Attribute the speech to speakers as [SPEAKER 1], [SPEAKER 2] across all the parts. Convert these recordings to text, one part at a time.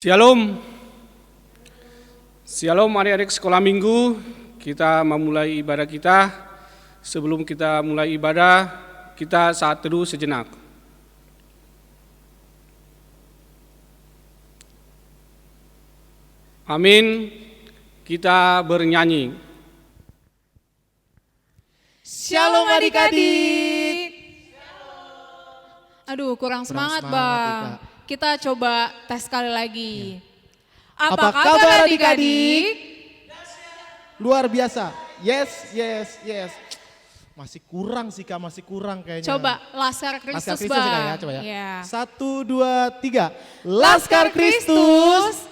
[SPEAKER 1] Shalom, Shalom adik-adik sekolah minggu. Kita memulai ibadah kita. Sebelum kita mulai ibadah, kita saat teduh sejenak. Amin. Kita bernyanyi.
[SPEAKER 2] Shalom adik-adik. Aduh, kurang semangat Bang. Kita coba tes sekali lagi. Apa kabar adik-adik?
[SPEAKER 3] Luar biasa. Yes. Masih kurang sih Kak, masih kurang kayaknya.
[SPEAKER 2] Coba Laskar Kristus
[SPEAKER 3] Laskar Kristus
[SPEAKER 2] Bang.
[SPEAKER 3] ya Kak ya, coba ya.
[SPEAKER 2] Iya.
[SPEAKER 3] 1, 2, 3.
[SPEAKER 2] Laskar Kristus.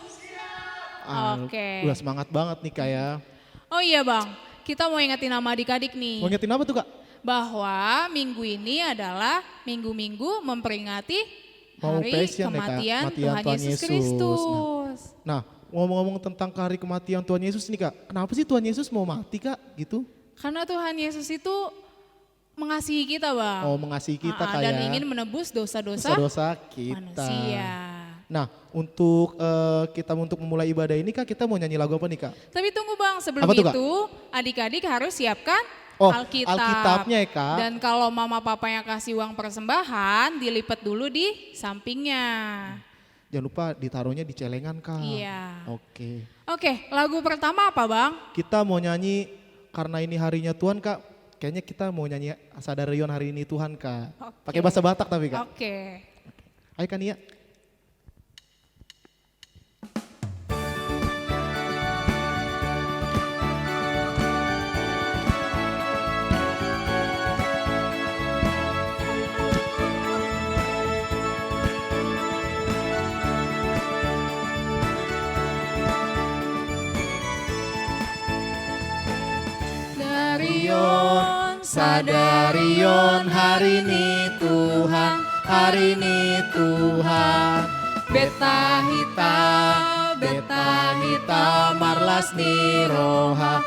[SPEAKER 2] Oke.
[SPEAKER 3] Udah semangat banget nih Kak ya.
[SPEAKER 2] Oh iya Bang, kita mau ingetin nama adik-adik nih.
[SPEAKER 3] Mau ngingetin apa tuh Kak?
[SPEAKER 2] Bahwa minggu ini adalah minggu-minggu memperingati
[SPEAKER 3] Mau
[SPEAKER 2] hari
[SPEAKER 3] passion ya, Kak?
[SPEAKER 2] kematian
[SPEAKER 3] Kematian
[SPEAKER 2] Tuhan
[SPEAKER 3] Tuhan
[SPEAKER 2] Yesus
[SPEAKER 3] Yesus.
[SPEAKER 2] Kristus.
[SPEAKER 3] Nah, ngomong-ngomong tentang hari kematian Tuhan Yesus nih Kak. Kenapa sih Tuhan Yesus mau mati Kak gitu?
[SPEAKER 2] Karena Tuhan Yesus itu mengasihi kita Bang.
[SPEAKER 3] Oh, mengasihi kita Kak
[SPEAKER 2] dan
[SPEAKER 3] ya.
[SPEAKER 2] ingin menebus dosa-dosa
[SPEAKER 3] Dosa-dosa kita.
[SPEAKER 2] manusia.
[SPEAKER 3] Nah, untuk kita untuk memulai ibadah ini Kak, kita mau nyanyi lagu apa nih Kak?
[SPEAKER 2] Tapi tunggu Bang, sebelum
[SPEAKER 3] Apa tuh, Kak?
[SPEAKER 2] itu adik-adik harus siapkan
[SPEAKER 3] Oh,
[SPEAKER 2] Alkitab.
[SPEAKER 3] Alkitabnya ya Kak.
[SPEAKER 2] Dan kalau mama papa yang kasih uang persembahan, dilipat dulu di sampingnya.
[SPEAKER 3] Jangan lupa ditaruhnya di celengan Kak.
[SPEAKER 2] Iya.
[SPEAKER 3] Oke.
[SPEAKER 2] Oke, lagu pertama apa Bang?
[SPEAKER 3] Kita mau nyanyi karena ini harinya Tuhan Kak. Kayaknya kita mau nyanyi Sadarion hari ini Tuhan Kak.
[SPEAKER 2] Oke.
[SPEAKER 3] Pakai bahasa Batak tapi Kak.
[SPEAKER 2] Oke.
[SPEAKER 3] Ayo Kak Nia. Sadarion hari ini Tuhan, hari ini Tuhan. Beta hita marlas ni roha.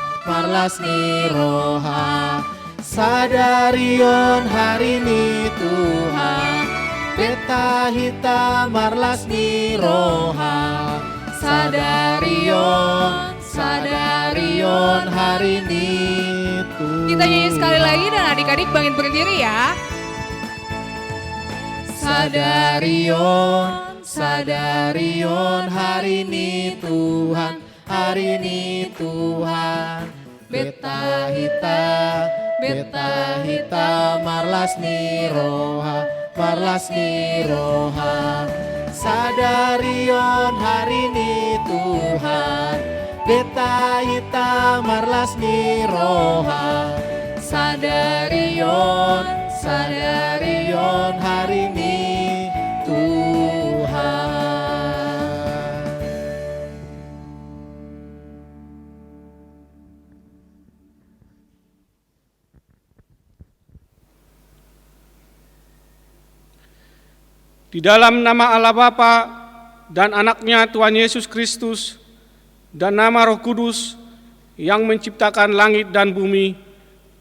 [SPEAKER 3] Sadarion hari ini Tuhan. Beta hita marlas ni roha. Sadarion hari ini Tuhan.
[SPEAKER 2] Kita nyanyi sekali lagi dan adik-adik bangkit berdiri ya.
[SPEAKER 3] Sadarion hari ini Tuhan, hari ini Tuhan. Beta hita marlas ni roha. Sadarion hari ini Tuhan. Beta hita marlas ni roha. Sadarion hari ini Tuhan.
[SPEAKER 1] Di dalam nama Allah Bapa dan anaknya Tuhan Yesus Kristus dan nama Roh Kudus yang menciptakan langit dan bumi.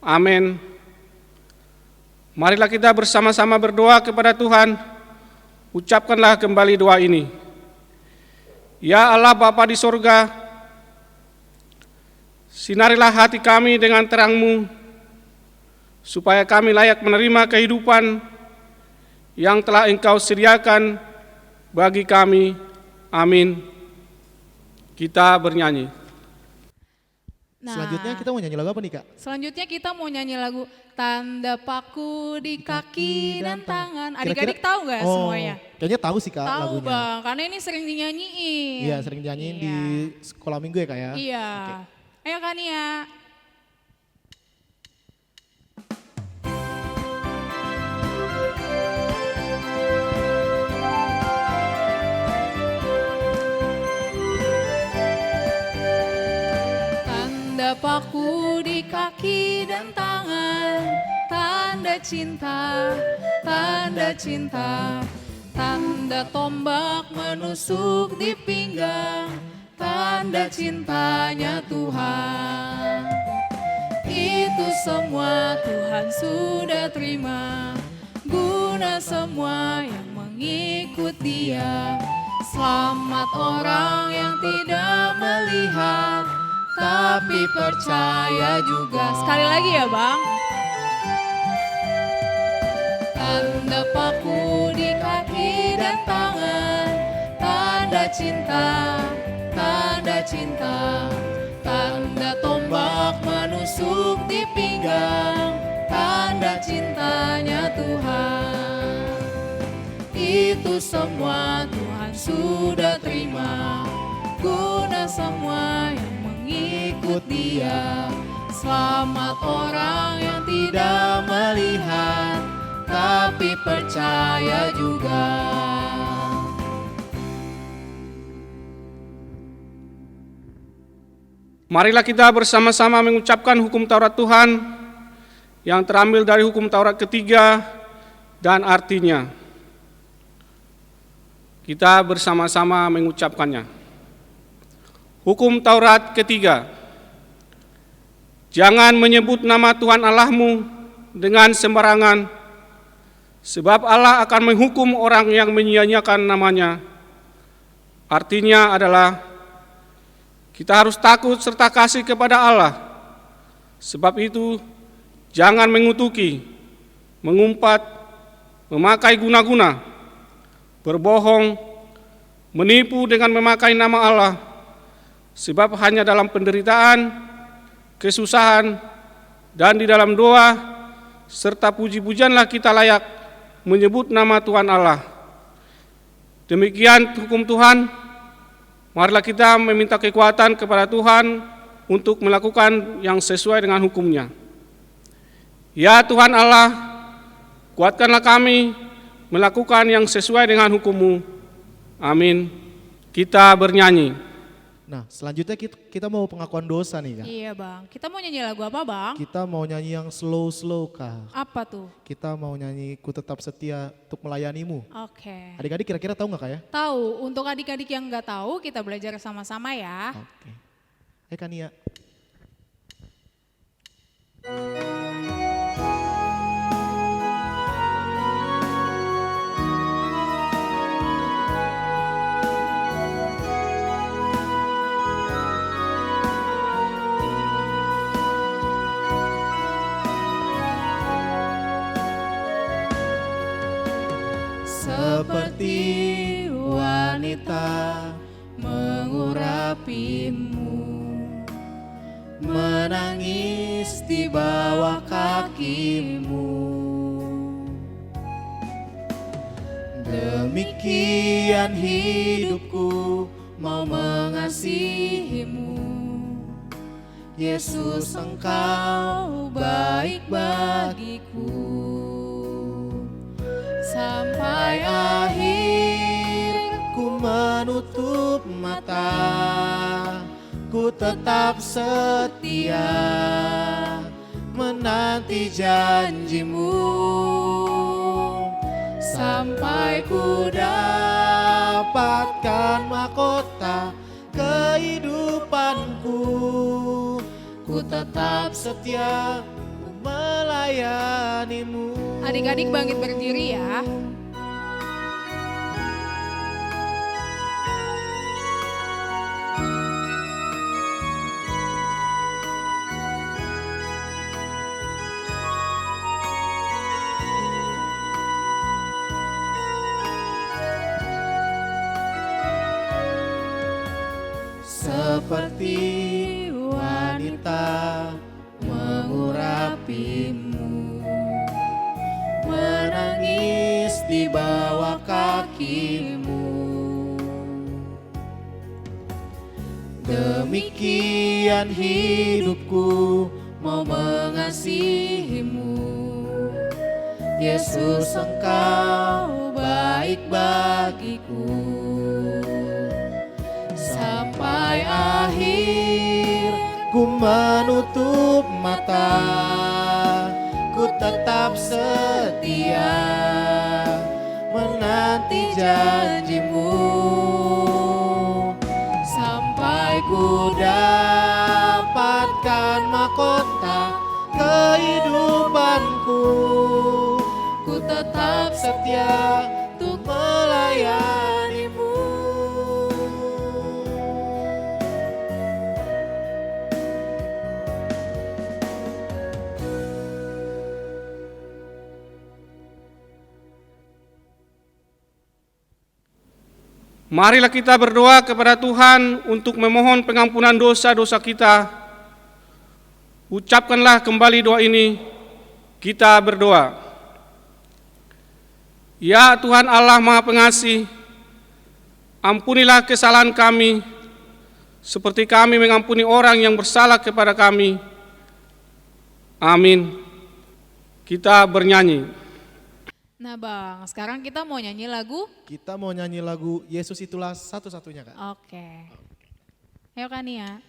[SPEAKER 1] Amin. Marilah kita bersama-sama berdoa kepada Tuhan. Ucapkanlah kembali doa ini. Ya Allah Bapa di sorga, sinarilah hati kami dengan terang-Mu, supaya kami layak menerima kehidupan yang telah Engkau sediakan bagi kami. Amin. Kita bernyanyi.
[SPEAKER 2] Nah,
[SPEAKER 3] Selanjutnya kita mau nyanyi lagu apa nih Kak?
[SPEAKER 2] Selanjutnya kita mau nyanyi lagu Tanda Paku di Kaki dan Tangan. Adik-adik tahu nggak semuanya?
[SPEAKER 3] Kayaknya tahu sih Kak
[SPEAKER 2] Tahu
[SPEAKER 3] lagunya.
[SPEAKER 2] Bang, karena ini sering dinyanyiin.
[SPEAKER 3] Iya sering dinyanyiin di sekolah minggu ya Kak ya?
[SPEAKER 2] Iya. Ayo Kak Nia. Tanda paku di kaki dan tangan, tanda cinta, tanda cinta, tanda tombak menusuk di pinggang, tanda cintanya Tuhan. Itu semua Tuhan sudah terima, guna semua yang mengikut Dia. Selamat orang yang tidak melihat tapi percaya juga. Sekali lagi ya Bang. Tanda paku di kaki dan tangan, tanda cinta, tanda cinta. Tanda tombak menusuk di pinggang, tanda cintanya Tuhan. Itu semua Tuhan sudah terima, guna semua yang mengikut Dia. Selamat orang yang tidak melihat tapi percaya juga.
[SPEAKER 1] Marilah kita bersama-sama mengucapkan hukum Taurat Tuhan yang terambil dari hukum Taurat ketiga dan artinya. Kita bersama-sama mengucapkannya. Hukum Taurat ketiga. Jangan menyebut nama Tuhan Allahmu dengan sembarangan, sebab Allah akan menghukum orang yang menyia-nyiakan namanya. Artinya adalah kita harus takut serta kasih kepada Allah. Sebab itu jangan mengutuki, mengumpat, memakai guna-guna, berbohong, menipu dengan memakai nama Allah. Sebab hanya dalam penderitaan, kesusahan, dan di dalam doa serta puji-pujianlah kita layak menyebut nama Tuhan Allah. Demikian hukum Tuhan. Marilah kita meminta kekuatan kepada Tuhan untuk melakukan yang sesuai dengan hukum-Nya. Ya Tuhan Allah, kuatkanlah kami melakukan yang sesuai dengan hukum-Mu. Amin. Kita bernyanyi.
[SPEAKER 3] Nah, selanjutnya kita mau pengakuan dosa nih Kak.
[SPEAKER 2] Iya Bang, kita mau nyanyi lagu apa Bang?
[SPEAKER 3] Kita mau nyanyi yang slow-slow Kak.
[SPEAKER 2] Apa tuh?
[SPEAKER 3] Kita mau nyanyi Ku Tetap Setia Untuk Melayanimu.
[SPEAKER 2] Oke.
[SPEAKER 3] Adik-adik kira-kira tahu nggak Kak ya?
[SPEAKER 2] Tahu, untuk adik-adik yang nggak tahu kita belajar sama-sama ya.
[SPEAKER 3] Oke. Kania. Seperti wanita mengurapimu, menangis di bawah kakimu. Demikian hidupku mau mengasihimu. Yesus, Engkau baik bagiku. Sampai akhir ku menutup mata, ku tetap setia menanti janjimu. Sampai ku dapatkan mahkota kehidupanku, ku tetap setia melayanimu.
[SPEAKER 2] Adik-adik bangkit berdiri ya.
[SPEAKER 3] Seperti wanita mengurapimu, menangis di bawah kakimu. Demikian hidupku mau mengasihimu. Yesus, Engkau baik bagiku. Sampai akhir ku menutup mata, ku tetap setia menanti janjimu. Sampai ku dapatkan mahkota kehidupanku, ku tetap setia untuk melayanimu.
[SPEAKER 1] Marilah kita berdoa kepada Tuhan untuk memohon pengampunan dosa-dosa kita. Ucapkanlah kembali doa ini. Kita berdoa. Ya Tuhan Allah Maha Pengasih, ampunilah kesalahan kami, seperti kami mengampuni orang yang bersalah kepada kami. Amin. Kita bernyanyi.
[SPEAKER 2] Nah Bang, sekarang kita mau nyanyi lagu.
[SPEAKER 3] Kita mau nyanyi lagu Yesus Itulah Satu-Satunya, Kak.
[SPEAKER 2] Oke. Ayo Kania.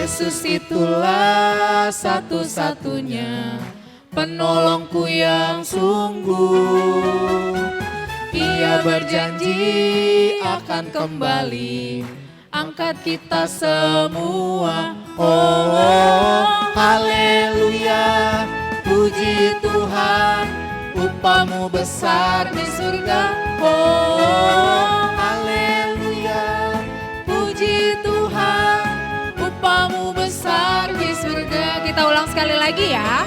[SPEAKER 4] Yesus itulah satu-satunya penolongku yang sungguh. Ia berjanji akan kembali angkat kita semua. Oh, haleluya, puji Tuhan, upamu besar di surga. Oh, haleluya, puji Tuhan, upamu besar di surga.
[SPEAKER 2] Kita ulang sekali lagi ya.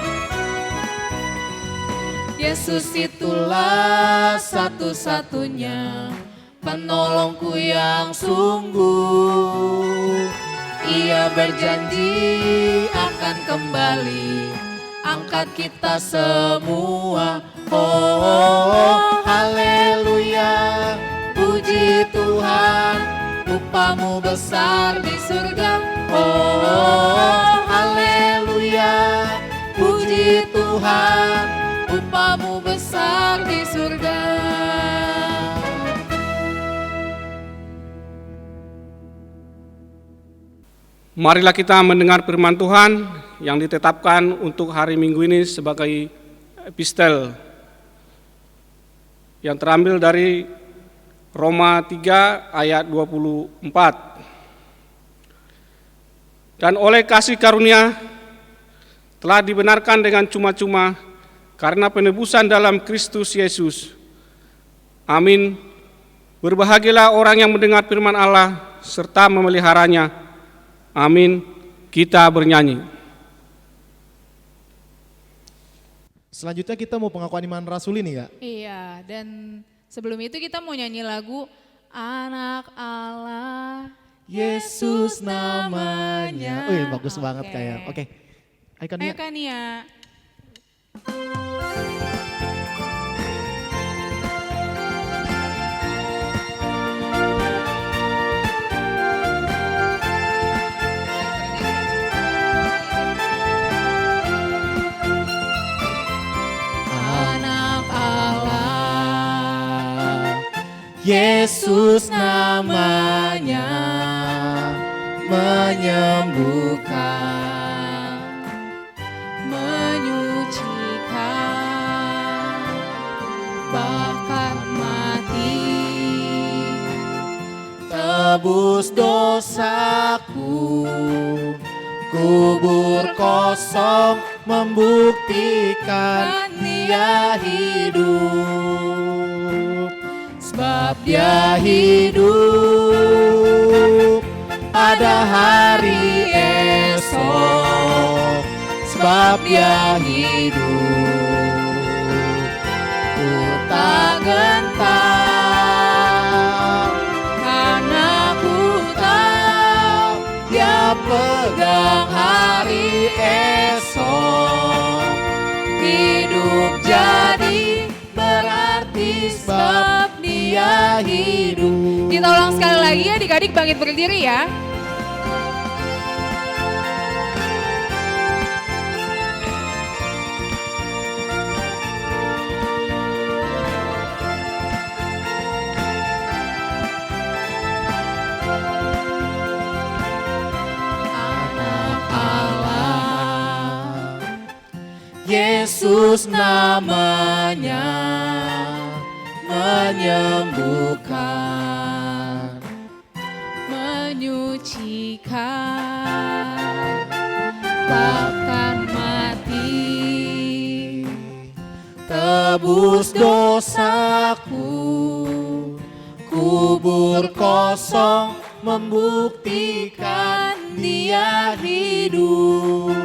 [SPEAKER 4] Yesus itulah satu-satunya penolongku yang sungguh. Ia berjanji akan kembali angkat kita semua. Oh, haleluya, puji Tuhan, upamu besar di surga. Oh, haleluya, puji Tuhan, upamu besar di surga.
[SPEAKER 1] Marilah kita mendengar firman Tuhan yang ditetapkan untuk hari Minggu ini sebagai epistel yang terambil dari Roma 3 ayat 24. Dan oleh kasih karunia telah dibenarkan dengan cuma-cuma karena penebusan dalam Kristus Yesus. Amin. Berbahagialah orang yang mendengar firman Allah serta memeliharanya. Amin. Kita bernyanyi.
[SPEAKER 3] Selanjutnya kita mau pengakuan iman rasul ini, Kak.
[SPEAKER 2] Iya, dan sebelum itu kita mau nyanyi lagu Anak Allah,
[SPEAKER 3] Yesus namanya. Wih, bagus banget
[SPEAKER 2] Oke.
[SPEAKER 3] kayak. Oke. Ayo Kak Nia.
[SPEAKER 2] Ayo Kania.
[SPEAKER 4] Anak Allah, Yesus namanya, menyembuhkan,
[SPEAKER 2] Menyucikan, bahkan mati.
[SPEAKER 4] tebus dosaku, kubur kosong membuktikan dia hidup. Sebab dia hidup pada hari esok. Sebab dia hidup, ku tak gentar, karena ku tahu dia pegang hari esok. Hidup jadi berarti sebab dia hidup.
[SPEAKER 2] Kita ulang sekali lagi ya, adik-adik bangkit berdiri ya.
[SPEAKER 4] Anak Allah, Yesus namanya, menyembuhkan,
[SPEAKER 2] Menyucikan,
[SPEAKER 4] bahkan mati. tebus dosaku. Kubur kosong membuktikan Dia hidup.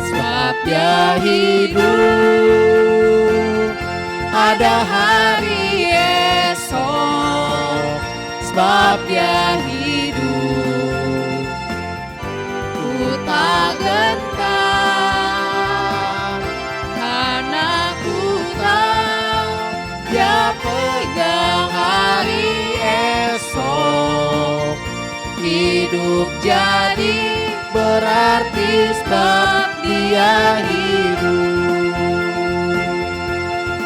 [SPEAKER 4] Sebab Dia hidup, ada hari esok. Sebab Dia hidup, ku tak gentar, karena ku tahu Dia pegang hari esok. Hidup jadi berarti sebab Dia hidup.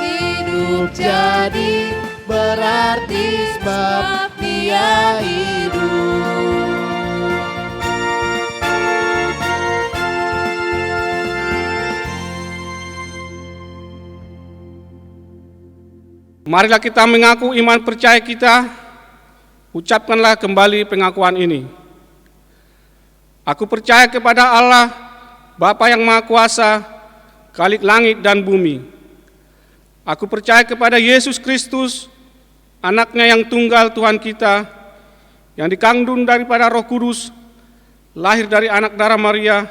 [SPEAKER 4] Hidup jadi berarti sebab Dia hidup.
[SPEAKER 1] Marilah kita mengaku iman percaya kita, ucapkanlah kembali pengakuan ini. Aku percaya kepada Allah, Bapa yang Maha Kuasa, Khalik langit dan bumi. Aku percaya kepada Yesus Kristus, Anaknya yang tunggal Tuhan kita, yang dikandung daripada Roh Kudus, lahir dari anak darah Maria,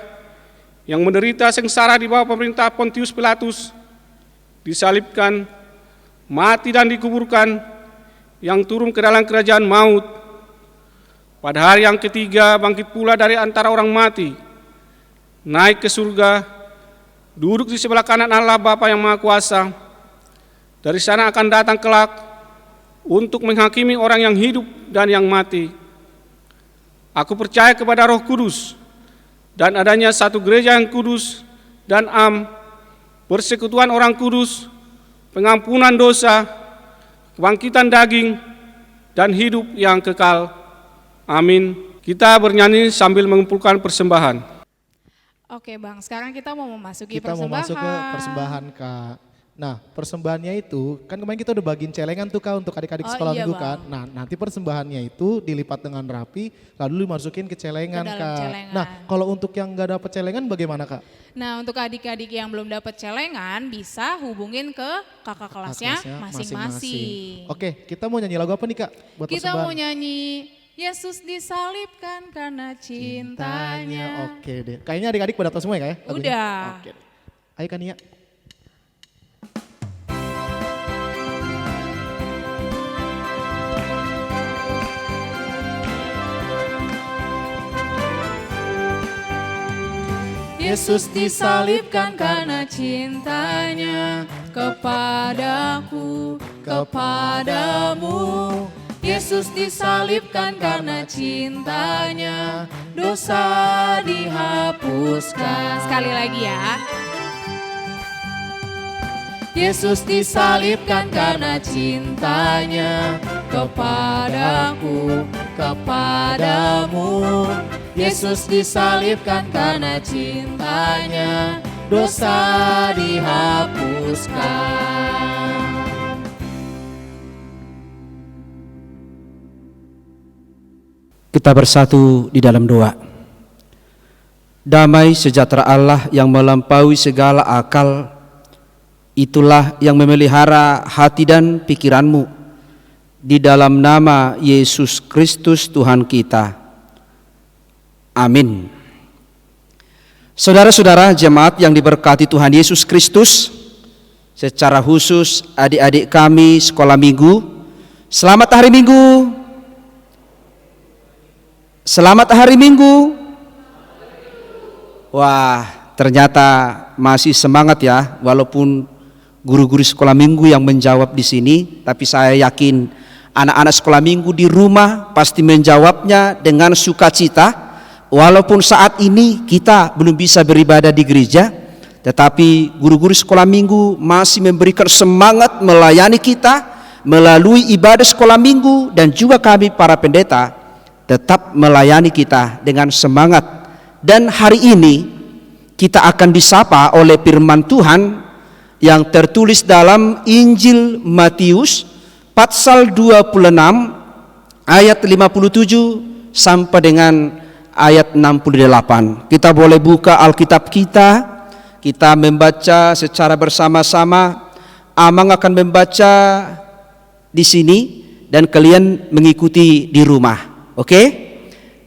[SPEAKER 1] yang menderita sengsara di bawah pemerintah Pontius Pilatus, disalibkan, mati dan dikuburkan, yang turun ke dalam kerajaan maut. Pada hari yang ketiga bangkit pula dari antara orang mati, naik ke surga, duduk di sebelah kanan Allah Bapa yang Maha Kuasa. Dari sana akan datang kelak untuk menghakimi orang yang hidup dan yang mati. Aku percaya kepada Roh Kudus dan adanya satu gereja yang kudus dan am, persekutuan orang kudus, pengampunan dosa, kebangkitan daging, dan hidup yang kekal. Amin. Kita bernyanyi sambil mengumpulkan persembahan.
[SPEAKER 2] Oke Bang, sekarang kita mau memasuki
[SPEAKER 3] Kita mau masuk ke persembahan Kak. Nah persembahannya itu, kan kemarin kita udah bagiin celengan tuh Kak untuk adik-adik sekolah
[SPEAKER 2] iya,
[SPEAKER 3] minggu
[SPEAKER 2] Bang.
[SPEAKER 3] kan. Nah nanti persembahannya itu dilipat dengan rapi, lalu dimasukin ke celengan
[SPEAKER 2] Ke dalam
[SPEAKER 3] Kak.
[SPEAKER 2] celengan.
[SPEAKER 3] Nah kalau untuk yang gak dapet celengan bagaimana Kak?
[SPEAKER 2] Nah untuk adik-adik yang belum dapat celengan bisa hubungin ke kakak kelasnya
[SPEAKER 3] Kelasnya
[SPEAKER 2] masing-masing.
[SPEAKER 3] Oke, kita mau nyanyi lagu apa nih Kak? Buat
[SPEAKER 2] Kita
[SPEAKER 3] persembahan.
[SPEAKER 2] mau nyanyi Yesus disalibkan karena cintanya.
[SPEAKER 3] Oke deh. Kayaknya adik-adik pada tahu semua ya Kak ya? lagunya?
[SPEAKER 2] Udah.
[SPEAKER 3] Oke deh. Ayo Kania.
[SPEAKER 2] Yesus disalibkan karena cintanya kepadaku, kepadamu. Yesus disalibkan karena cintanya, dosa dihapuskan. Sekali lagi ya. Yesus disalibkan karena cintanya kepadaku, kepadamu. Yesus disalibkan karena cintanya, dosa dihapuskan.
[SPEAKER 5] Kita bersatu di dalam doa. Damai sejahtera Allah yang melampaui segala akal, itulah yang memelihara hati dan pikiranmu. Di dalam nama Yesus Kristus Tuhan kita. Amin. Saudara-saudara jemaat yang diberkati Tuhan Yesus Kristus, secara khusus adik-adik kami sekolah minggu, selamat hari Minggu. Selamat hari Minggu. Wah, ternyata masih semangat ya, walaupun guru-guru sekolah minggu yang menjawab di sini, tapi saya yakin anak-anak sekolah minggu di rumah pasti menjawabnya dengan sukacita. Walaupun saat ini kita belum bisa beribadah di gereja, tetapi guru-guru sekolah minggu masih memberikan semangat melayani kita melalui ibadah sekolah minggu, dan juga kami para pendeta tetap melayani kita dengan semangat. Dan hari ini kita akan disapa oleh firman Tuhan yang tertulis dalam Injil Matius pasal 26 ayat 57 sampai dengan ayat 68. Kita boleh buka Alkitab kita kita membaca secara bersama-sama. Amang akan membaca di sini dan kalian mengikuti di rumah. Oke?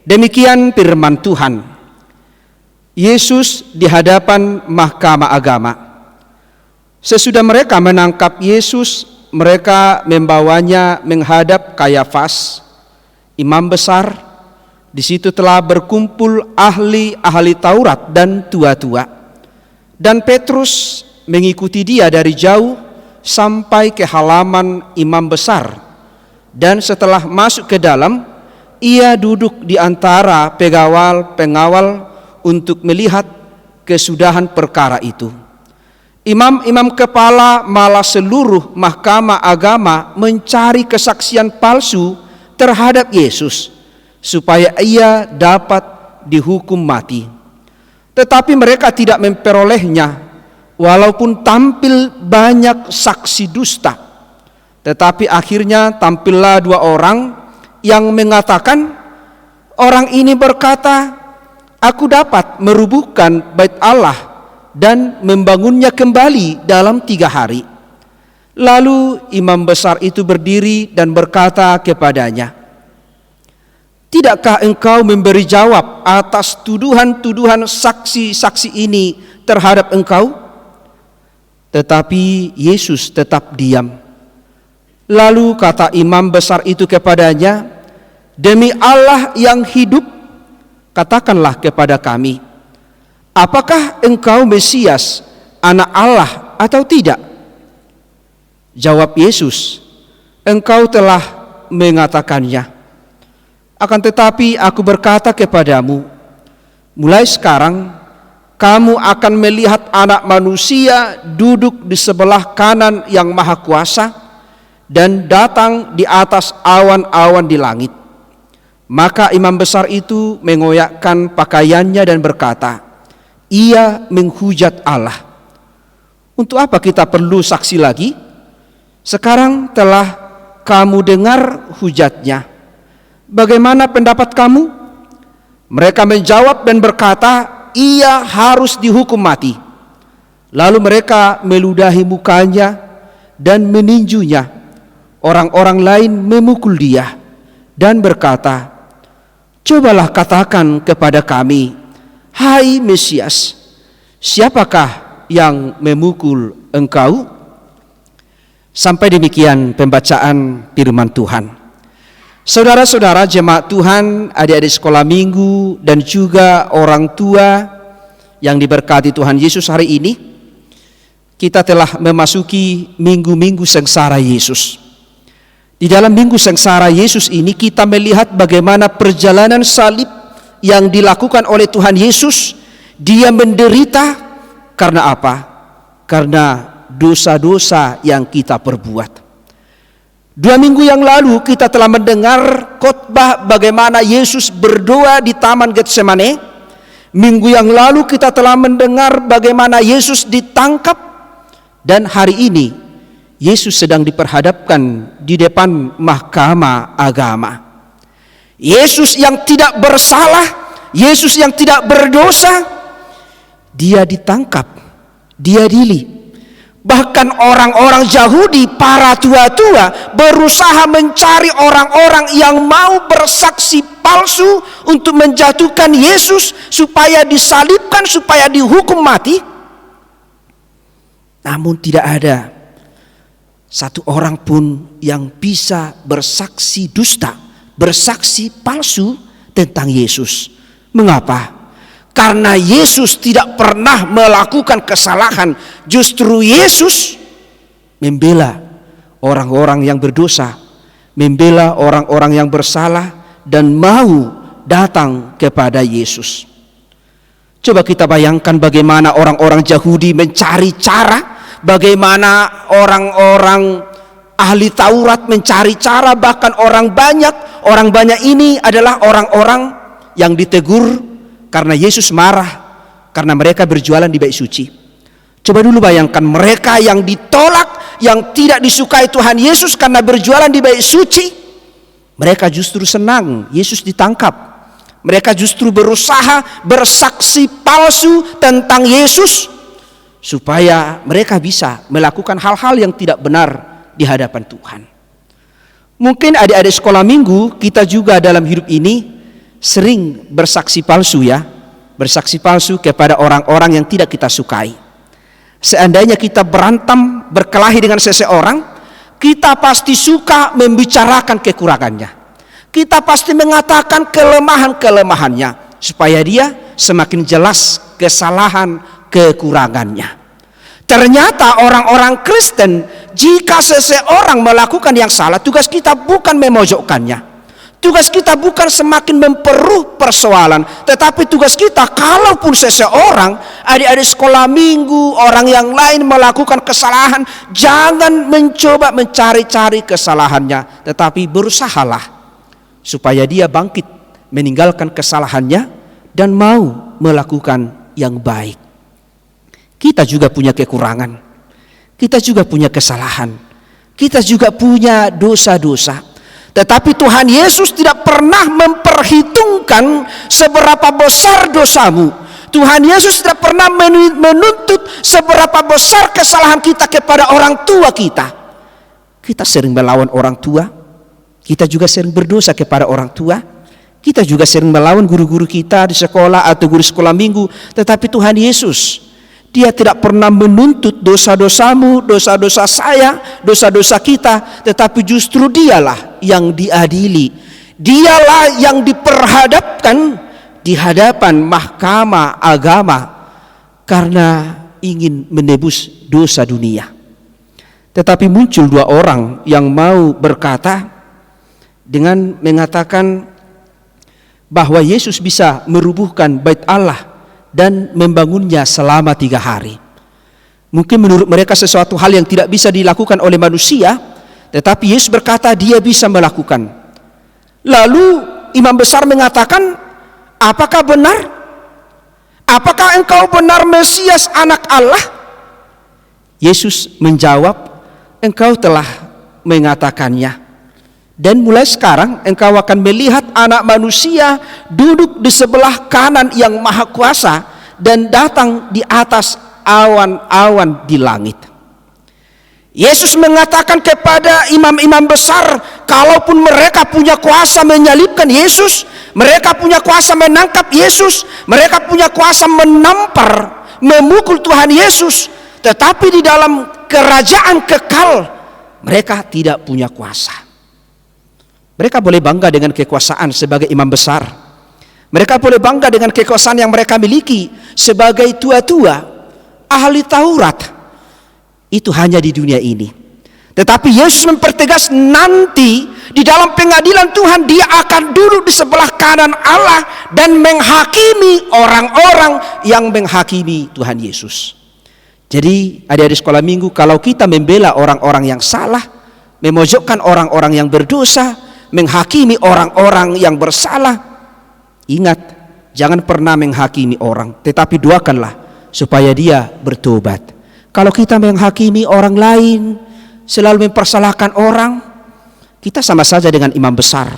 [SPEAKER 5] Demikian firman Tuhan. Yesus di hadapan mahkamah agama. Sesudah mereka menangkap Yesus, mereka membawanya menghadap Kayafas, imam besar. Di situ telah berkumpul ahli-ahli Taurat dan tua-tua. Dan Petrus mengikuti dia dari jauh sampai ke halaman imam besar. Dan setelah masuk ke dalam, ia duduk di antara pengawal untuk melihat kesudahan perkara itu. Imam-imam kepala malah seluruh mahkamah agama mencari kesaksian palsu terhadap Yesus supaya ia dapat dihukum mati. Tetapi mereka tidak memperolehnya, walaupun tampil banyak saksi dusta. Tetapi akhirnya tampillah 2 orang yang mengatakan, orang ini berkata, aku dapat merubuhkan bait Allah dan membangunnya kembali dalam 3 hari. Lalu imam besar itu berdiri dan berkata kepadanya, tidakkah engkau memberi jawab atas tuduhan-tuduhan saksi-saksi ini terhadap engkau? Tetapi Yesus tetap diam. Lalu kata imam besar itu kepadanya, demi Allah yang hidup, katakanlah kepada kami, apakah engkau Mesias, anak Allah atau tidak? Jawab Yesus, engkau telah mengatakannya. Akan tetapi aku berkata kepadamu, mulai sekarang kamu akan melihat Anak Manusia duduk di sebelah kanan yang Maha Kuasa dan datang di atas awan-awan di langit. Maka imam besar itu mengoyakkan pakaiannya dan berkata, ia menghujat Allah. Untuk apa kita perlu saksi lagi? Sekarang telah kamu dengar hujatnya. Bagaimana pendapat kamu? Mereka menjawab dan berkata, ia harus dihukum mati. Lalu mereka meludahi mukanya dan meninjunya. Orang-orang lain memukul dia dan berkata, cobalah katakan kepada kami, hai Mesias, siapakah yang memukul engkau? Sampai demikian pembacaan firman Tuhan. Saudara-saudara jemaat Tuhan, adik-adik sekolah minggu dan juga orang tua yang diberkati Tuhan Yesus hari ini, kita telah memasuki minggu-minggu sengsara Yesus. Di dalam minggu sengsara Yesus ini kita melihat bagaimana perjalanan salib yang dilakukan oleh Tuhan Yesus. Dia menderita karena apa? Karena dosa-dosa yang kita perbuat. 2 minggu yang lalu kita telah mendengar khotbah bagaimana Yesus berdoa di Taman Getsemane. Minggu yang lalu kita telah mendengar bagaimana Yesus ditangkap. Dan hari ini Yesus sedang diperhadapkan di depan mahkamah agama. Yesus yang tidak bersalah, Yesus yang tidak berdosa, dia ditangkap, diadili. Bahkan orang-orang Yahudi, para tua-tua berusaha mencari orang-orang yang mau bersaksi palsu untuk menjatuhkan Yesus supaya disalibkan, supaya dihukum mati. Namun tidak ada satu orang pun yang bisa bersaksi dusta, bersaksi palsu tentang Yesus. Mengapa? Karena Yesus tidak pernah melakukan kesalahan. Justru Yesus membela orang-orang yang berdosa, membela orang-orang yang bersalah, dan mau datang kepada Yesus. Coba kita bayangkan bagaimana orang-orang Yahudi mencari cara, bagaimana orang-orang ahli Taurat mencari cara, bahkan orang banyak ini adalah orang-orang yang ditegur karena Yesus marah, karena mereka berjualan di bait suci. Coba dulu bayangkan mereka yang ditolak, yang tidak disukai Tuhan Yesus karena berjualan di bait suci. Mereka justru senang Yesus ditangkap. Mereka justru berusaha bersaksi palsu tentang Yesus supaya mereka bisa melakukan hal-hal yang tidak benar di hadapan Tuhan. Mungkin adik-adik sekolah minggu kita juga dalam hidup ini sering bersaksi palsu ya, bersaksi palsu kepada orang-orang yang tidak kita sukai. Seandainya kita berantem, berkelahi dengan seseorang, kita pasti suka membicarakan kekurangannya. Kita pasti mengatakan kelemahan-kelemahannya supaya dia semakin jelas kesalahan kekurangannya. Ternyata orang-orang Kristen, jika seseorang melakukan yang salah, tugas kita bukan memojokkannya. Tugas kita bukan semakin memperuk persoalan, tetapi tugas kita, kalaupun seseorang, adik-adik sekolah minggu, orang yang lain melakukan kesalahan, jangan mencoba mencari-cari kesalahannya, tetapi berusahalah supaya dia bangkit, meninggalkan kesalahannya, dan mau melakukan yang baik. Kita juga punya kekurangan, kita juga punya kesalahan, kita juga punya dosa-dosa. Tetapi Tuhan Yesus tidak pernah memperhitungkan seberapa besar dosamu. Tuhan Yesus tidak pernah menuntut seberapa besar kesalahan kita kepada orang tua kita. Kita sering melawan orang tua, kita juga sering berdosa kepada orang tua, kita juga sering melawan guru-guru kita di sekolah atau guru sekolah minggu. Tetapi Tuhan Yesus, Dia tidak pernah menuntut dosa-dosamu, dosa-dosa saya, dosa-dosa kita, tetapi justru Dialah yang diadili. Dialah yang diperhadapkan di hadapan mahkamah agama karena ingin menebus dosa dunia. Tetapi muncul dua orang yang mau berkata dengan mengatakan bahwa Yesus bisa merubuhkan bait Allah dan membangunnya selama 3 hari. Mungkin menurut mereka sesuatu hal yang tidak bisa dilakukan oleh manusia, tetapi Yesus berkata Dia bisa melakukan. Lalu imam besar mengatakan, apakah benar? Apakah engkau benar Mesias anak Allah? Yesus menjawab, engkau telah mengatakannya. Dan mulai sekarang engkau akan melihat anak manusia duduk di sebelah kanan yang maha kuasa dan datang di atas awan-awan di langit. Yesus mengatakan kepada imam-imam besar, kalaupun mereka punya kuasa menyalibkan Yesus, mereka punya kuasa menangkap Yesus, mereka punya kuasa menampar, memukul Tuhan Yesus, tetapi di dalam kerajaan kekal mereka tidak punya kuasa. Mereka boleh bangga dengan kekuasaan sebagai imam besar. Mereka boleh bangga dengan kekuasaan yang mereka miliki sebagai tua-tua, ahli Taurat. Itu hanya di dunia ini. Tetapi Yesus mempertegas nanti di dalam pengadilan Tuhan Dia akan duduk di sebelah kanan Allah dan menghakimi orang-orang yang menghakimi Tuhan Yesus. Jadi adik-adik sekolah minggu, kalau kita membela orang-orang yang salah, memojokkan orang-orang yang berdosa, menghakimi orang-orang yang bersalah, ingat, jangan pernah menghakimi orang, tetapi doakanlah supaya dia bertobat. Kalau kita menghakimi orang lain, selalu mempersalahkan orang, kita sama saja dengan imam besar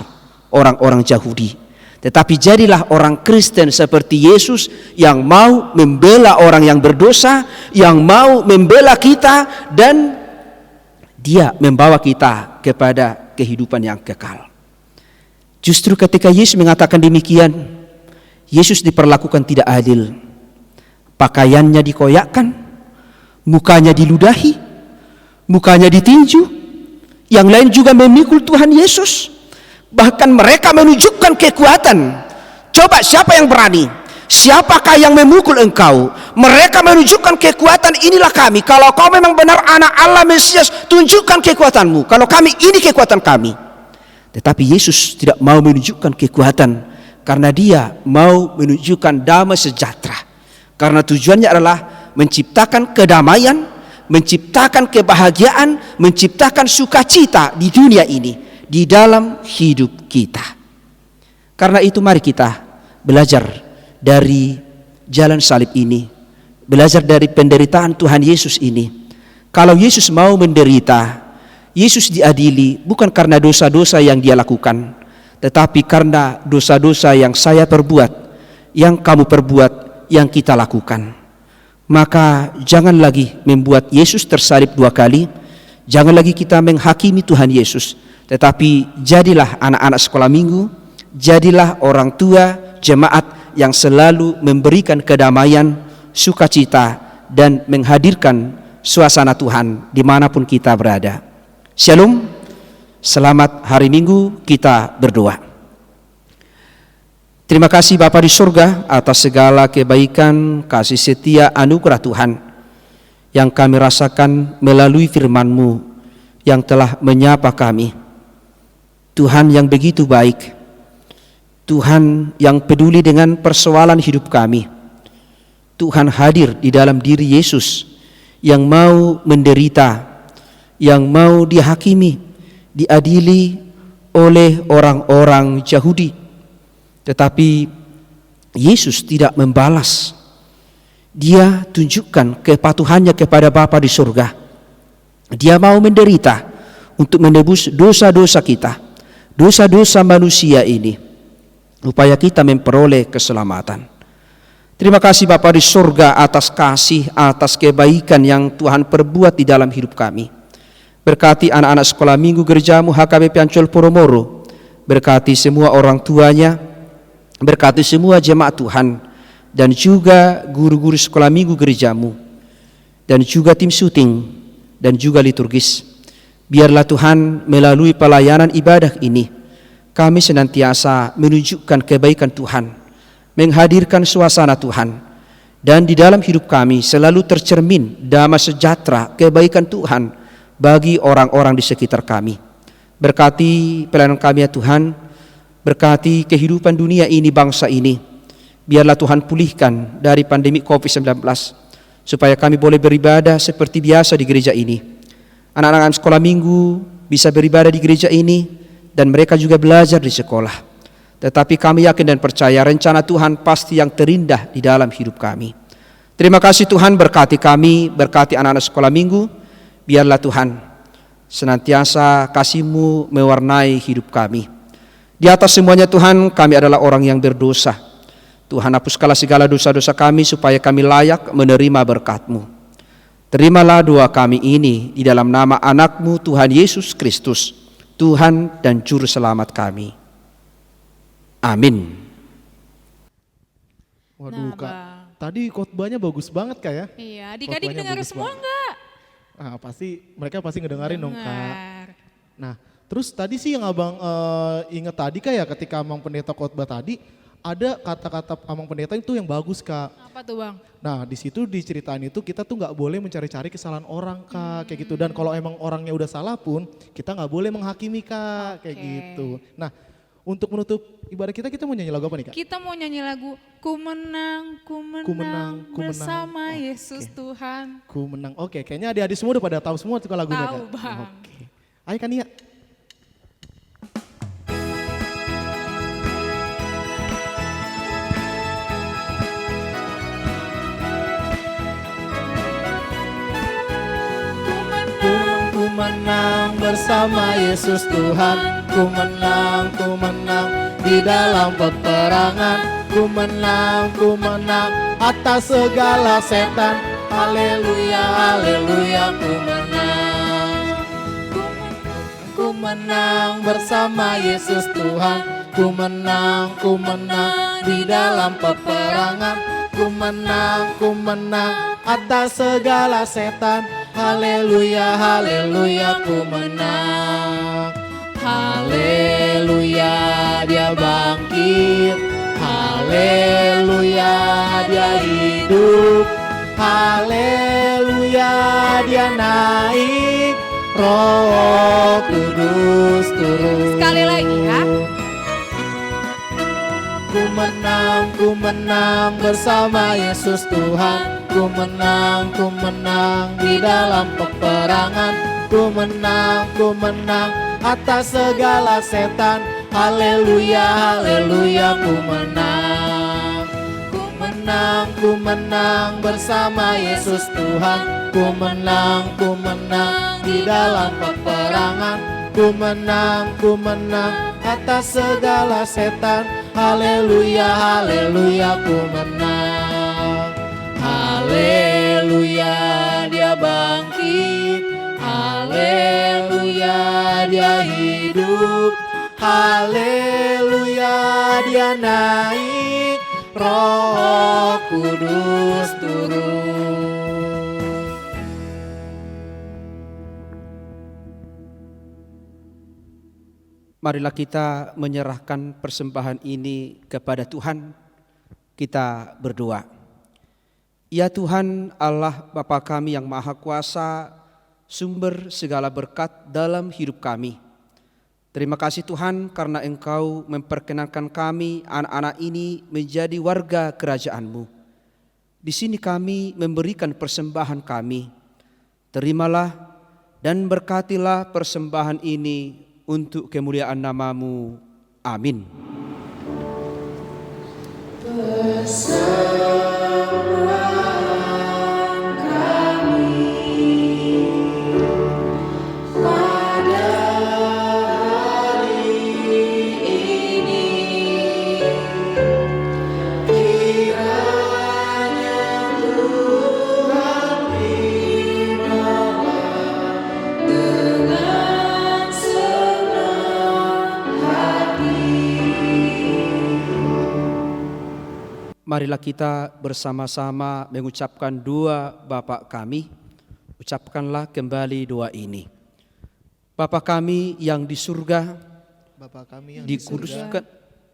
[SPEAKER 5] orang-orang Yahudi. Tetapi jadilah orang Kristen seperti Yesus yang mau membela orang yang berdosa, yang mau membela kita, dan Dia membawa kita kepada kehidupan yang kekal. Justru ketika Yesus mengatakan demikian, Yesus diperlakukan tidak adil. Pakaiannya dikoyakkan, mukanya diludahi, mukanya ditinju, yang lain juga memikul Tuhan Yesus. Bahkan mereka menunjukkan kekuatan. Coba siapa yang berani? Siapakah yang memukul engkau? Mereka menunjukkan kekuatan, inilah kami. Kalau kau memang benar anak Allah Mesias, tunjukkan kekuatanmu. Kalau kami, ini kekuatan kami. Tetapi Yesus tidak mau menunjukkan kekuatan, karena Dia mau menunjukkan damai sejahtera. Karena tujuannya adalah menciptakan kedamaian, menciptakan kebahagiaan, menciptakan sukacita di dunia ini, di dalam hidup kita. Karena itu mari kita belajar dari jalan salib ini, belajar dari penderitaan Tuhan Yesus ini. Kalau Yesus mau menderita, Yesus diadili bukan karena dosa-dosa yang Dia lakukan, tetapi karena dosa-dosa yang saya perbuat, yang kamu perbuat, yang kita lakukan. maka jangan lagi membuat Yesus tersalib 2 kali, jangan lagi kita menghakimi Tuhan Yesus, tetapi jadilah anak-anak sekolah minggu, jadilah orang tua jemaat yang selalu memberikan kedamaian, sukacita, dan menghadirkan suasana Tuhan dimanapun kita berada. Shalom, selamat hari Minggu, kita berdoa. Terima kasih Bapa di surga atas segala kebaikan, kasih setia, anugerah Tuhan yang kami rasakan melalui firman-Mu yang telah menyapa kami. Tuhan yang begitu baik, Tuhan yang peduli dengan persoalan hidup kami. Tuhan hadir di dalam diri Yesus yang mau menderita, yang mau dihakimi, diadili oleh orang-orang Yahudi. Tetapi Yesus tidak membalas. Dia tunjukkan kepatuhannya kepada Bapa di surga. Dia mau menderita untuk menebus dosa-dosa kita, dosa-dosa manusia ini, supaya kita memperoleh keselamatan. Terima kasih Bapa di surga atas kasih, atas kebaikan yang Tuhan perbuat di dalam hidup kami. Berkati anak-anak sekolah minggu gerejamu HKBP Ancol Poromoro. Berkati semua orang tuanya, berkati semua jemaat Tuhan, dan juga guru-guru sekolah minggu gerejamu, dan juga tim syuting, dan juga liturgis. Biarlah Tuhan melalui pelayanan ibadah ini, kami senantiasa menunjukkan kebaikan Tuhan, menghadirkan suasana Tuhan, dan di dalam hidup kami selalu tercermin damai sejahtera, kebaikan Tuhan bagi orang-orang di sekitar kami. Berkati pelayanan kami ya Tuhan, berkati kehidupan dunia ini, bangsa ini. Biarlah Tuhan pulihkan dari pandemi COVID-19, supaya kami boleh beribadah seperti biasa di gereja ini. Anak-anak sekolah minggu bisa beribadah di gereja ini, dan mereka juga belajar di sekolah. Tetapi kami yakin dan percaya rencana Tuhan pasti yang terindah di dalam hidup kami. Terima kasih Tuhan, berkati kami, berkati anak-anak sekolah minggu. Biarlah Tuhan senantiasa kasih-Mu mewarnai hidup kami. Di atas semuanya Tuhan, kami adalah orang yang berdosa. Tuhan, hapuskanlah segala dosa-dosa kami supaya kami layak menerima berkat-Mu. Terimalah doa kami ini di dalam nama anak-Mu Tuhan Yesus Kristus, Tuhan dan Juru Selamat kami. Amin.
[SPEAKER 3] Waduh
[SPEAKER 2] Nah,
[SPEAKER 3] Kak,
[SPEAKER 2] Bang.
[SPEAKER 3] tadi khotbahnya bagus banget Kak ya.
[SPEAKER 2] Iya, adik-adik
[SPEAKER 3] Khotbahnya
[SPEAKER 2] dengar
[SPEAKER 3] bagus
[SPEAKER 2] semua
[SPEAKER 3] banget.
[SPEAKER 2] enggak?
[SPEAKER 3] Mereka pasti ngedengerin dong Kak.
[SPEAKER 2] Dengar.
[SPEAKER 3] Nah, terus tadi sih yang abang inget tadi Kak ya, ketika Amang Pendeta khotbah tadi, ada kata-kata Amang Pendeta itu yang bagus Kak.
[SPEAKER 2] Apa tuh Bang?
[SPEAKER 3] Nah di situ diceritain itu kita tuh nggak boleh mencari-cari kesalahan orang Kak, kayak gitu. Dan kalau emang orangnya udah salah pun, kita nggak boleh menghakimi Kak, kayak
[SPEAKER 2] Oke.
[SPEAKER 3] gitu. Nah untuk menutup ibadah kita mau nyanyi lagu apa nih Kak?
[SPEAKER 2] Kita mau nyanyi lagu Ku menang, ku menang,
[SPEAKER 3] Ku menang, ku menang.
[SPEAKER 2] bersama
[SPEAKER 3] Oke.
[SPEAKER 2] Yesus Tuhan.
[SPEAKER 3] Ku menang. Oke, kayaknya adik-adik semua udah pada tahu semua tuh lagunya
[SPEAKER 2] Tahu,
[SPEAKER 3] Kak.
[SPEAKER 2] Bang.
[SPEAKER 3] Oke. Ayo Kania. Ku menang bersama Yesus Tuhan. Ku menang di dalam peperangan. Ku menang atas segala setan. Haleluya, haleluya, ku menang. Ku menang bersama Yesus Tuhan. Ku menang di dalam peperangan. Ku menang atas segala setan. Haleluya, haleluya, ku menang. Haleluya, dia bangkit. Haleluya, dia hidup. Haleluya, dia naik. Roh Kudus turun.
[SPEAKER 2] Sekali lagi ya.
[SPEAKER 3] Ku menang bersama Yesus Tuhan. Ku menang di dalam peperangan. Ku menang atas segala setan. Haleluya, haleluya, ku menang. Ku menang bersama Yesus Tuhan. Ku menang di dalam peperangan. Ku menang atas segala setan. Haleluya, haleluya, ku menang. Haleluya.
[SPEAKER 4] Haleluya, dia bangkit. Haleluya, dia hidup. Haleluya, dia naik. Roh Kudus turun.
[SPEAKER 5] Marilah kita menyerahkan persembahan ini kepada Tuhan. Kita berdoa. Ya Tuhan Allah Bapa kami yang Maha Kuasa, sumber segala berkat dalam hidup kami. Terima kasih Tuhan karena Engkau memperkenankan kami anak-anak ini menjadi warga kerajaan-Mu. Di sini kami memberikan persembahan kami. Terimalah dan berkatilah persembahan ini untuk kemuliaan nama-Mu. Amin. Marilah kita bersama-sama mengucapkan doa Bapa kami. Ucapkanlah kembali doa ini. Bapa kami yang di surga,
[SPEAKER 3] Bapa kami yang di surga,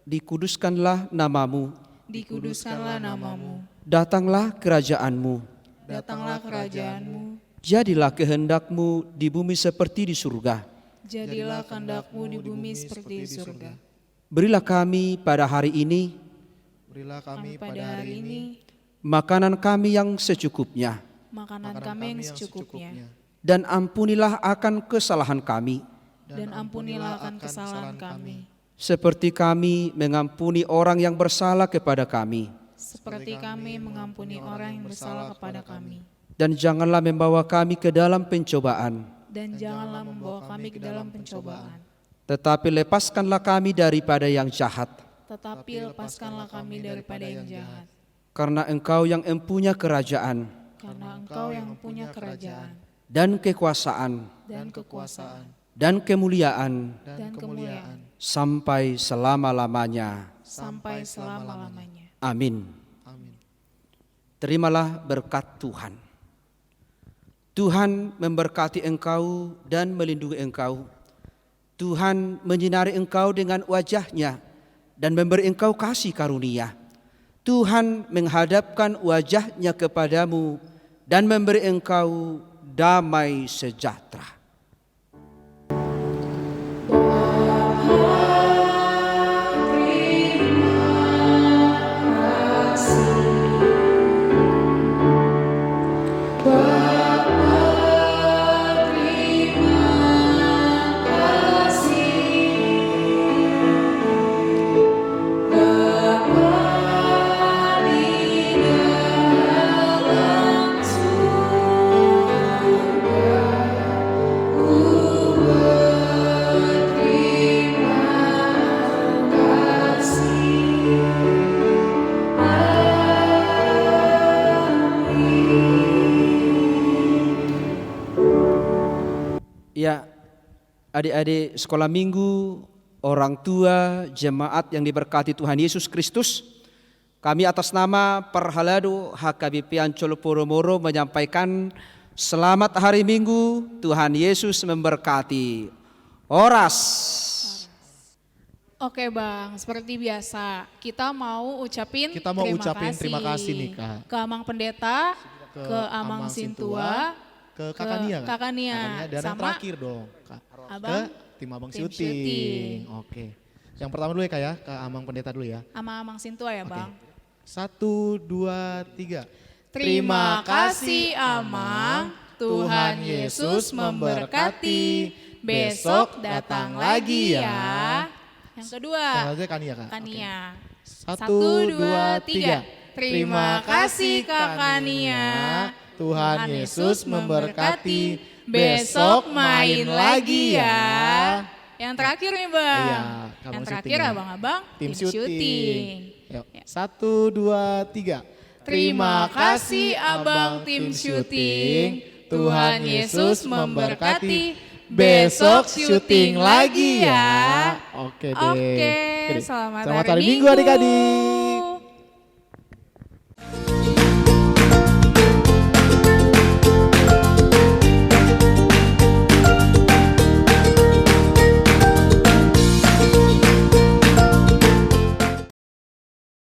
[SPEAKER 5] dikuduskanlah namamu.
[SPEAKER 2] Dikuduskanlah namamu.
[SPEAKER 5] Datanglah kerajaanmu.
[SPEAKER 2] Datanglah kerajaanmu.
[SPEAKER 5] Jadilah kehendakmu di bumi seperti di surga.
[SPEAKER 2] Jadilah kehendakmu di bumi seperti di surga.
[SPEAKER 5] Berilah kami pada hari ini
[SPEAKER 3] berilah kami
[SPEAKER 2] pada hari ini
[SPEAKER 5] makanan kami yang secukupnya.
[SPEAKER 2] makanan kami yang secukupnya.
[SPEAKER 5] Dan ampunilah akan kesalahan kami.
[SPEAKER 2] Dan ampunilah akan kesalahan kami.
[SPEAKER 5] Seperti kami mengampuni orang yang bersalah kepada kami.
[SPEAKER 2] Seperti kami mengampuni orang yang bersalah kepada kami.
[SPEAKER 5] Dan janganlah membawa kami ke dalam pencobaan.
[SPEAKER 2] Dan janganlah membawa kami ke dalam pencobaan.
[SPEAKER 5] Tetapi lepaskanlah kami daripada yang jahat.
[SPEAKER 2] Tetapi lepaskanlah kami daripada yang jahat.
[SPEAKER 5] Karena Engkau yang empunya kerajaan.
[SPEAKER 2] Karena Engkau yang punya kerajaan.
[SPEAKER 5] Dan kekuasaan.
[SPEAKER 2] Dan kekuasaan.
[SPEAKER 5] Dan kemuliaan.
[SPEAKER 2] Dan kemuliaan.
[SPEAKER 5] Sampai selama-lamanya.
[SPEAKER 2] Sampai selama-lamanya.
[SPEAKER 5] Amin.
[SPEAKER 3] Amin.
[SPEAKER 5] Terimalah berkat Tuhan. Tuhan memberkati engkau dan melindungi engkau. Tuhan menyinari engkau dengan wajah-Nya dan memberi engkau kasih karunia. Tuhan menghadapkan wajah-Nya kepadamu dan memberi engkau damai sejahtera. Ya, adik-adik sekolah minggu, orang tua, jemaat yang diberkati Tuhan Yesus Kristus, kami atas nama Perhalado HKBP Ancol Poromoro menyampaikan selamat hari Minggu, Tuhan Yesus memberkati. Oras.
[SPEAKER 2] Oke Bang, seperti biasa kita mau ucapin
[SPEAKER 3] terima kasih nih Kak.
[SPEAKER 2] Ke Amang Pendeta, ke Amang Sintua,
[SPEAKER 3] ke Kakak Nia, Kak?
[SPEAKER 2] Kakak Nia,
[SPEAKER 3] dan yang
[SPEAKER 2] sama
[SPEAKER 3] terakhir dong Kak,
[SPEAKER 2] Abang,
[SPEAKER 3] ke tim Abang
[SPEAKER 2] tim
[SPEAKER 3] syuting.
[SPEAKER 2] syuting.
[SPEAKER 3] Oke, yang pertama dulu ya Kak ya, ke Amang Pendeta dulu ya.
[SPEAKER 2] sama Amang Sintua ya Bang.
[SPEAKER 3] 1, 2, 3.
[SPEAKER 2] Terima kasih Amang, Tuhan Yesus memberkati. Besok datang lagi ya. Yang kedua,
[SPEAKER 3] Yang lanjutnya Kak Nia, Kak.
[SPEAKER 2] Kak Nia.
[SPEAKER 3] 1, 2, 3.
[SPEAKER 2] Terima kasih Kakak Nia.
[SPEAKER 3] Tuhan Yesus memberkati.
[SPEAKER 2] Besok main lagi ya. Yang terakhir nih Bang.
[SPEAKER 3] Iya,
[SPEAKER 2] Yang
[SPEAKER 3] Abang
[SPEAKER 2] terakhir
[SPEAKER 3] syuting ya.
[SPEAKER 2] abang-abang
[SPEAKER 3] Tim
[SPEAKER 2] syuting.
[SPEAKER 3] Yuk, 1, 2, 3.
[SPEAKER 2] Terima kasih Abang tim syuting. Tuhan Yesus memberkati. Besok syuting lagi ya.
[SPEAKER 3] Oke deh.
[SPEAKER 2] Oke, selamat
[SPEAKER 3] Selamat
[SPEAKER 2] hari
[SPEAKER 3] hari Minggu
[SPEAKER 2] Minggu.
[SPEAKER 3] adik-adik.